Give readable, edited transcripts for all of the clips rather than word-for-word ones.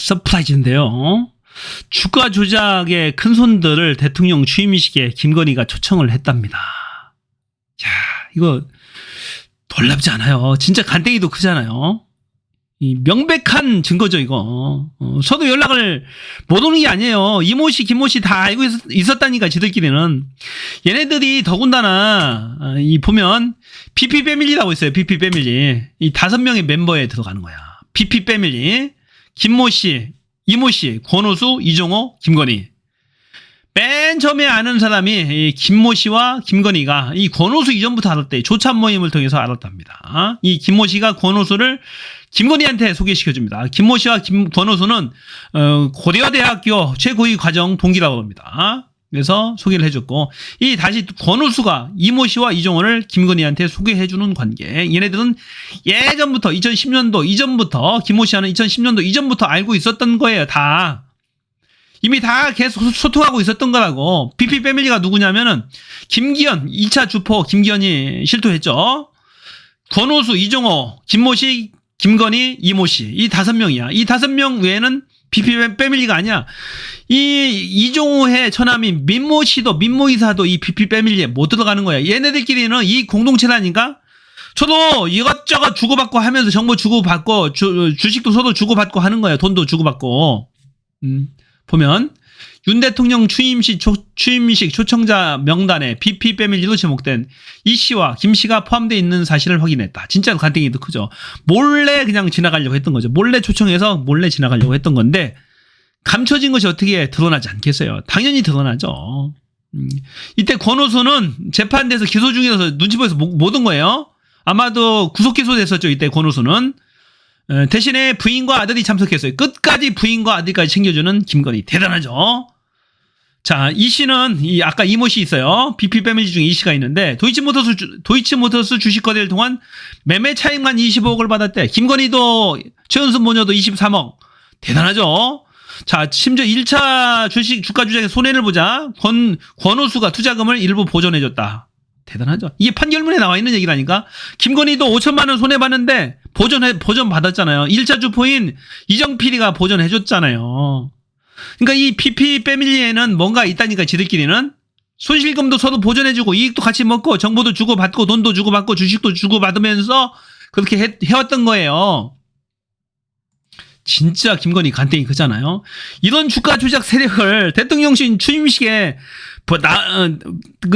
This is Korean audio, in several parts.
서프라이즈인데요. 주가 조작의 큰손들을 대통령 취임식에 김건희가 초청을 했답니다. 야, 이거 놀랍지 않아요? 진짜 간땡이도 크잖아요. 이 명백한 증거죠, 이거. 저도 연락을 못 오는 게 아니에요. 이모씨, 김모씨 다 알고 있었다니까, 지들끼리는. 얘네들이 더군다나, 이 보면, BP 패밀리라고 있어요, BP 패밀리. 이 5명의 멤버에 들어가는 거야. BP 패밀리. 김모씨, 이모씨, 권오수, 이종호, 김건희. 맨 처음에 아는 사람이 이 김모씨와 김건희가 이 권오수 이전부터 알았대. 조찬 모임을 통해서 알았답니다. 이 김모씨가 권오수를 김건희한테 소개시켜줍니다. 김모씨와 권오수는 고려대학교 최고위 과정 동기라고 합니다. 그래서 소개를 해줬고, 이 다시 권오수가 이모씨와 이종호를 김건희한테 소개해주는 관계. 얘네들은 예전부터 2010년도 이전부터, 김모씨와는 2010년도 이전부터 알고 있었던 거예요. 다 이미 다 계속 소통하고 있었던 거라고. BP 패밀리가 누구냐면은 김기현 2차 주포 김기현이 실토했죠. 권오수, 이종호, 김모씨, 김건희, 이모씨, 이 5명이야. 이 5명 외에는 BP 패밀리가 아니야. 이 이종호의 처남인 민모씨도, 민모이사도 이 BP 패밀리에 못 들어가는 거야. 얘네들끼리는 이 공동체라니까. 저도 이것저것 주고받고 하면서 정보 주고받고 주식도 서로 주고받고 하는 거예요. 돈도 주고받고. 보면 윤 대통령 취임식 초청자 명단에 BP 패밀리로 지목된 이 씨와 김 씨가 포함되어 있는 사실을 확인했다. 진짜 간땡이도 크죠. 몰래 그냥 지나가려고 했던 거죠. 몰래 초청해서 몰래 지나가려고 했던 건데, 감춰진 것이 어떻게 드러나지 않겠어요? 당연히 드러나죠. 이때 권오수는 재판돼서 기소 중이라서 눈치 보여서 못 온 거예요. 아마도 구속 기소됐었죠. 이때 권오수는. 대신에 부인과 아들이 참석했어요. 끝까지 부인과 아들까지 챙겨주는 김건희. 대단하죠? 자, 이 씨는, 아까 이모 씨 있어요. BP 패밀리 중에 이 씨가 있는데, 도이치모터스 주식 거래를 통한 매매 차익만 25억을 받았대. 김건희도, 최은순 모녀도 23억. 대단하죠? 자, 심지어 1차 주가 조작의 손해를 보자. 권오수가 투자금을 일부 보전해줬다. 대단하죠? 이게 판결문에 나와 있는 얘기라니까. 김건희도 5천만 원 손해봤는데 보전 받았잖아요. 1차 주포인 이정필이가 보전해줬잖아요. 그러니까 이 BP 패밀리에는 뭔가 있다니까, 지들끼리는. 손실금도 서로 보전해주고 이익도 같이 먹고 정보도 주고받고 돈도 주고받고 주식도 주고받으면서 그렇게 해왔던 거예요. 진짜 김건희 간땡이 크잖아요. 이런 주가 조작 세력을 대통령실 취임식에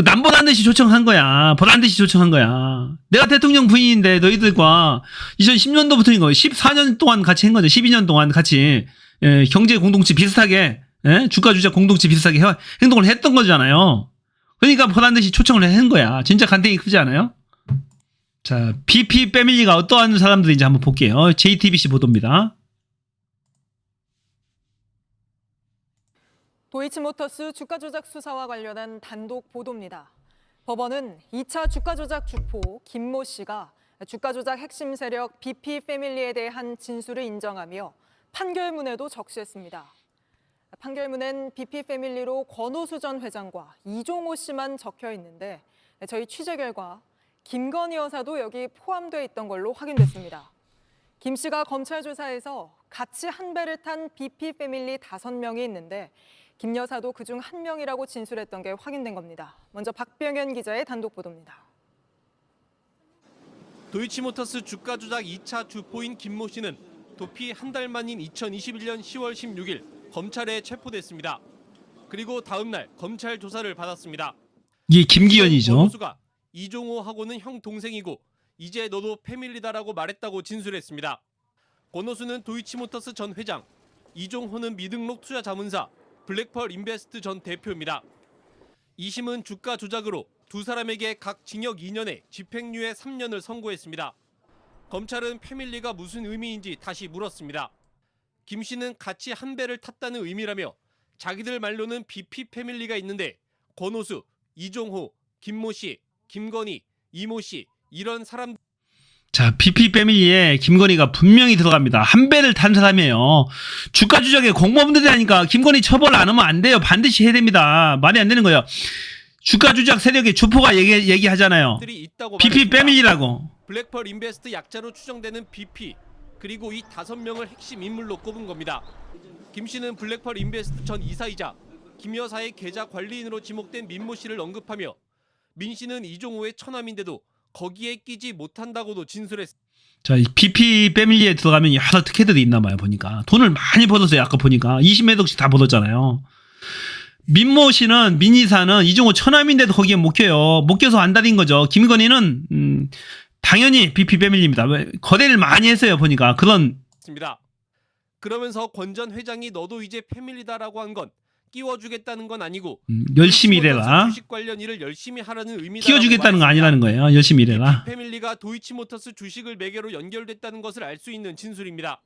남보란 듯이 초청한 거야. 보란 듯이 초청한 거야. 내가 대통령 부인인데 너희들과 2010년도부터인 거예요. 14년 동안 같이 한 거죠. 12년 동안 같이 경제 공동체 비슷하게, 주가 조작 공동체 비슷하게 행동을 했던 거잖아요. 그러니까 보란 듯이 초청을 한 거야. 진짜 간땡이 크지 않아요? 자, BP 패밀리가 어떠한 사람들인지 한번 볼게요. JTBC 보도입니다. 도이치모터스 주가 조작 수사와 관련한 단독 보도입니다. 법원은 2차 주가 조작 주포 김모 씨가 주가 조작 핵심 세력 BP 패밀리에 대한 진술을 인정하며 판결문에도 적시했습니다. 판결문엔 BP 패밀리로 권오수 전 회장과 이종호 씨만 적혀 있는데, 저희 취재 결과 김건희 여사도 여기 포함되어 있던 걸로 확인됐습니다. 김 씨가 검찰 조사에서 같이 한 배를 탄 BP 패밀리 5명이 있는데, 김 여사도 그중 1명이라고 진술했던 게 확인된 겁니다. 먼저 박병현 기자의 단독 보도입니다. 도이치모터스 주가 조작 2차 주포인 김모 씨는 도피 한 달 만인 2021년 10월 16일 검찰에 체포됐습니다. 그리고 다음 날 검찰 조사를 받았습니다. 이게 김기현이죠. 권오수가 이종호하고는 형 동생이고 이제 너도 패밀리다라고 말했다고 진술했습니다. 권오수는 도이치모터스 전 회장, 이종호는 미등록 투자 자문사 블랙펄 인베스트 전 대표입니다. 2심은 주가 조작으로 두 사람에게 각 징역 2년에 집행유예 3년을 선고했습니다. 검찰은 패밀리가 무슨 의미인지 다시 물었습니다. 김 씨는 같이 한 배를 탔다는 의미라며 자기들 말로는 BP 패밀리가 있는데 권오수, 이종호, 김모 씨, 김건희, 이모 씨 이런 사람. 자, BP 패밀리에 김건희가 분명히 들어갑니다. 한 배를 탄 사람이에요. 주가 조작에 공범들이라니까. 김건희 처벌 안 하면 안 돼요. 반드시 해야 됩니다. 말이 안 되는 거예요. 주가 조작 세력의 주포가 얘기하잖아요. BP 패밀리라고. 블랙펄 인베스트 약자로 추정되는 BP, 그리고 이 5명을 핵심 인물로 꼽은 겁니다. 김 씨는 블랙펄 인베스트 전 이사이자 김 여사의 계좌 관리인으로 지목된 민모 씨를 언급하며 민 씨는 이종호의 처남인데도 거기에 끼지 못한다고도 진술했습니다. 자, 이 BP 패밀리에 들어가면 여러 특혜들이 있나 봐요, 보니까. 돈을 많이 벌었어요, 아까 보니까. 20몇 억씩 다 벌었잖아요. 민모 씨는, 민이사는 이종호 처남인데도 거기에 못 껴요. 못 껴서 안 달인 거죠. 김건희는, 당연히 BP 패밀리입니다. 왜? 거래를 많이 했어요, 보니까. 그런. 그러면서 권 전 회장이 너도 이제 패밀리다라고 한 건 끼워주겠다는 건 아니고 열심히 일해라. 주식 관련 일을 열심히 하라는 의미다. 끼워주겠다는 거 아니라는 거예요. 열심히 일해라. 패밀리가 도이치모터스 주식을 매개로 연결됐다는 것을 알 수 있는 진술입니다.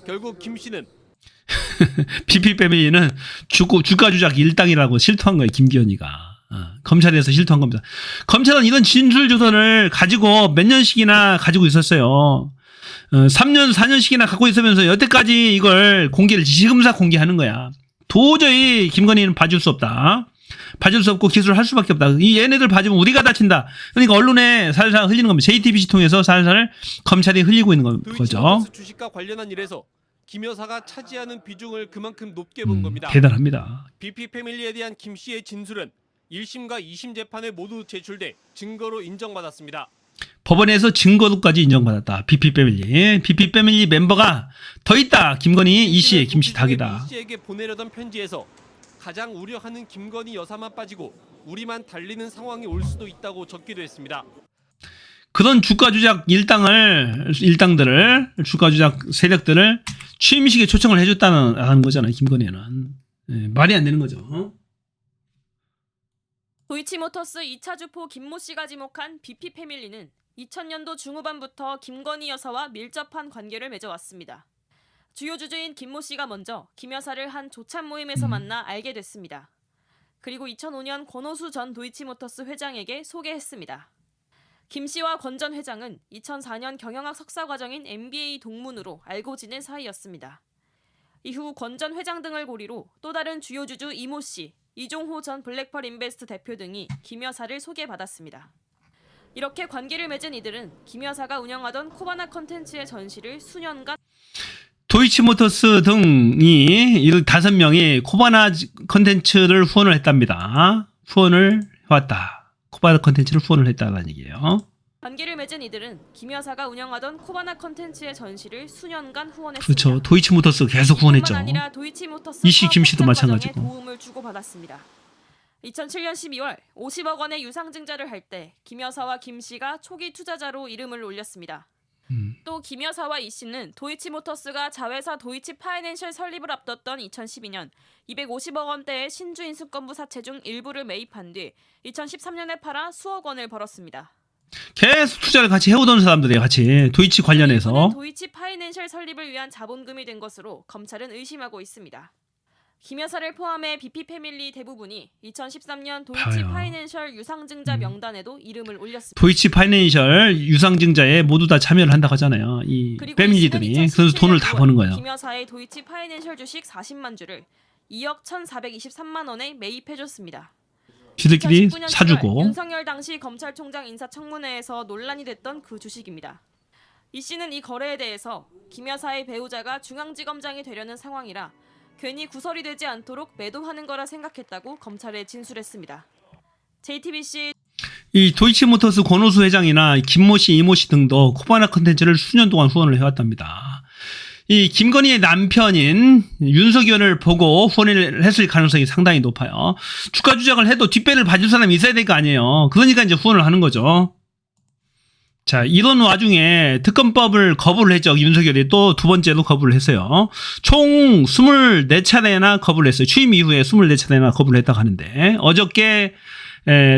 결국 김 씨는 BP 패밀리는 주가 조작 일당이라고 실토한 거예요, 김기현이가. 검찰에서 실토한 겁니다. 검찰은 이런 진술 조서를 가지고 몇 년씩이나 가지고 있었어요. 3년, 4년씩이나 갖고 있으면서 여태까지 이걸 공개를 지금사 공개하는 거야. 도저히 김건희는 봐줄 수 없다. 봐줄 수 없고 기술을 할 수밖에 없다. 이 얘네들 봐주면 우리가 다친다. 그러니까 언론에 살살 흘리는 겁니다. JTBC 통해서 살살 검찰이 흘리고 있는 거죠. 주식과 관련한 일에서 김 여사가 차지하는 비중을 그만큼 높게 본 겁니다. 대단합니다. BP 패밀리에 대한 김 씨의 진술은 1심과 2심 재판에 모두 제출돼 증거로 인정받았습니다. 법원에서 증거로까지 인정받았다. BP 패밀리. BP 패밀리 멤버가 더 있다. 김건희, 이씨, 김씨 닭이다. 이 씨에게 보내려던 편지에서 가장 우려하는 김건희 여사만 빠지고 우리만 달리는 상황이 올 수도 있다고 적기도 했습니다. 그런 주가 조작 일당들을 주가 조작 세력들을 취임식에 초청을 해줬다는 거잖아요. 김건희는. 말이 안 되는 거죠. 도이치모터스 2차 주포 김모 씨가 지목한 BP 패밀리는 2000년도 중후반부터 김건희 여사와 밀접한 관계를 맺어왔습니다. 주요 주주인 김모 씨가 먼저 김 여사를 한 조찬 모임에서 만나 알게 됐습니다. 그리고 2005년 권오수 전 도이치모터스 회장에게 소개했습니다. 김 씨와 권 전 회장은 2004년 경영학 석사 과정인 MBA 동문으로 알고 지낸 사이였습니다. 이후 권 전 회장 등을 고리로 또 다른 주요 주주 이모 씨, 이종호 전 블랙펄 인베스트 대표 등이 김 여사를 소개받았습니다. 이렇게 관계를 맺은 이들은 김 여사가 운영하던 코바나 컨텐츠의 전시를 수년간 도이치모터스 등이 이 5명이 코바나 컨텐츠를 후원을 했답니다. 후원을 해왔다. 코바나 컨텐츠를 후원을 했다는 얘기예요. 관계를 맺은 이들은 김 여사가 운영하던 코바나 컨텐츠의 전시를 수년간 후원했습니다. 그렇죠. 도이치모터스 계속 후원했죠. 뿐만 아니라 도이치모터스 이씨 김씨도 마찬가지고. 도움을 주고받았습니다. 2007년 12월 50억 원의 유상증자를 할 때 김 여사와 김 씨가 초기 투자자로 이름을 올렸습니다. 또 김 여사와 이 씨는 도이치모터스가 자회사 도이치 파이낸셜 설립을 앞뒀던 2012년 250억 원대의 신주 인수권부 사채 중 일부를 매입한 뒤 2013년에 팔아 수억 원을 벌었습니다. 계속 투자를 같이 해오던 사람들이에요. 같이 도이치 관련해서. 도이치 파이낸셜 설립을 위한 자본금이 된 것으로 검찰은 의심하고 있습니다. 김 여사를 포함해 BP 패밀리 대부분이 2013년 도이치 파이낸셜 유상증자 명단에도 이름을 올렸습니다. 도이치 파이낸셜 유상증자에 모두 다 참여를 한다고 하잖아요. 이 패밀리들이. 그래서 돈을 다 버는 거예요. 김 여사의 도이치 파이낸셜 주식 40만 주를 2억 1,423만 원에 매입해줬습니다. 지들끼리 사주고. 윤석열 당시 검찰총장 인사청문회에서 논란이 됐던 그 주식입니다. 이 씨는 이 거래에 대해서 김 여사의 배우자가 중앙지검장이 되려는 상황이라 괜히 구설이 되지 않도록 매도하는 거라 생각했다고 검찰에 진술했습니다. JTBC 이 도이치모터스 권오수 회장이나 김모 씨, 이모 씨 등도 코바나 컨텐츠를 수년 동안 후원을 해왔답니다. 이 김건희의 남편인 윤석열을 보고 후원을 했을 가능성이 상당히 높아요. 주가 조작을 해도 뒷배를 봐줄 사람이 있어야 될 거 아니에요. 그러니까 이제 후원을 하는 거죠. 자, 이런 와중에 특검법을 거부를 했죠. 윤석열이 또 두 번째로 거부를 했어요. 총 24차례나 거부를 했어요. 취임 이후에 24차례나 거부를 했다고 하는데 어저께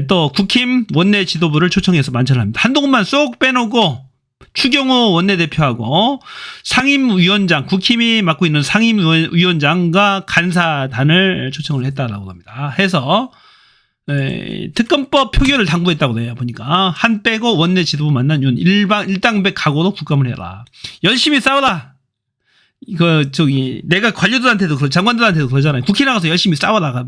또 국힘 원내 지도부를 초청해서 만찬을 합니다. 한동훈만 쏙 빼놓고 추경호 원내대표하고 상임위원장, 국힘이 맡고 있는 상임위원장과 간사단을 초청을 했다라고 합니다. 해서 특검법 표결을 당부했다고 해요. 보니까 한 빼고 원내 지도부 만난 윤 일당백 각오로 국감을 해라. 열심히 싸워라. 이거 내가 관료들한테도 장관들한테도 그러잖아요. 국회 나가서 열심히 싸워라.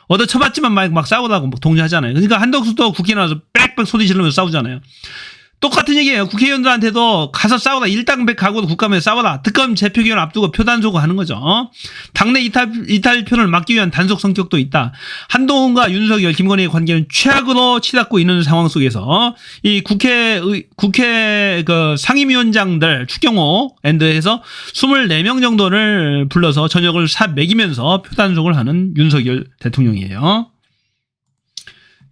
얻어 쳐봤지만 막 싸우라고 막 독려하잖아요. 그러니까 한덕수도 국회 나가서 빽빽 소리 지르면서 싸우잖아요. 똑같은 얘기예요. 국회의원들한테도 가서 싸워라. 일당백 가고도 국감에 싸워라. 특검 재표기원 앞두고 표단속을 하는 거죠. 당내 이탈표를 막기 위한 단속 성격도 있다. 한동훈과 윤석열, 김건희의 관계는 최악으로 치닫고 있는 상황 속에서 이 국회 그 상임위원장들 추경호 앤드해서 24명 정도를 불러서 저녁을 먹이면서 표단속을 하는 윤석열 대통령이에요.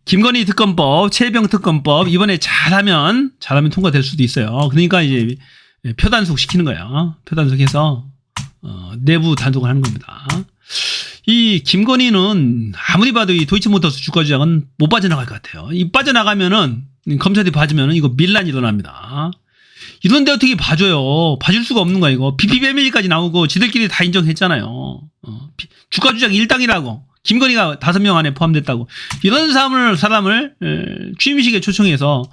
김건희 특검법, 최혜병 특검법 이번에 잘하면 통과될 수도 있어요. 그러니까 이제 표단속 시키는 거예요. 표단속해서 내부 단속을 하는 겁니다. 이 김건희는 아무리 봐도 이 도이치모터스 주가 조작은 못 빠져나갈 것 같아요. 이 빠져나가면은 검찰이 봐주면은 이거 밀란이 일어납니다. 이런데 어떻게 봐줘요? 봐줄 수가 없는 거야 이거. BP 패밀리까지 나오고 지들끼리 다 인정했잖아요. 주가 조작 일당이라고. 김건희가 5명 안에 포함됐다고. 이런 사람을 취임식에 초청해서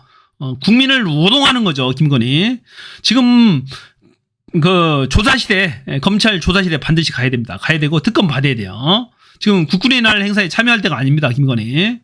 국민을 우롱하는 거죠. 김건희. 지금 그 조사실에 검찰 조사실에 반드시 가야 됩니다. 가야 되고 특검 받아야 돼요. 지금 국군의 날 행사에 참여할 때가 아닙니다. 김건희.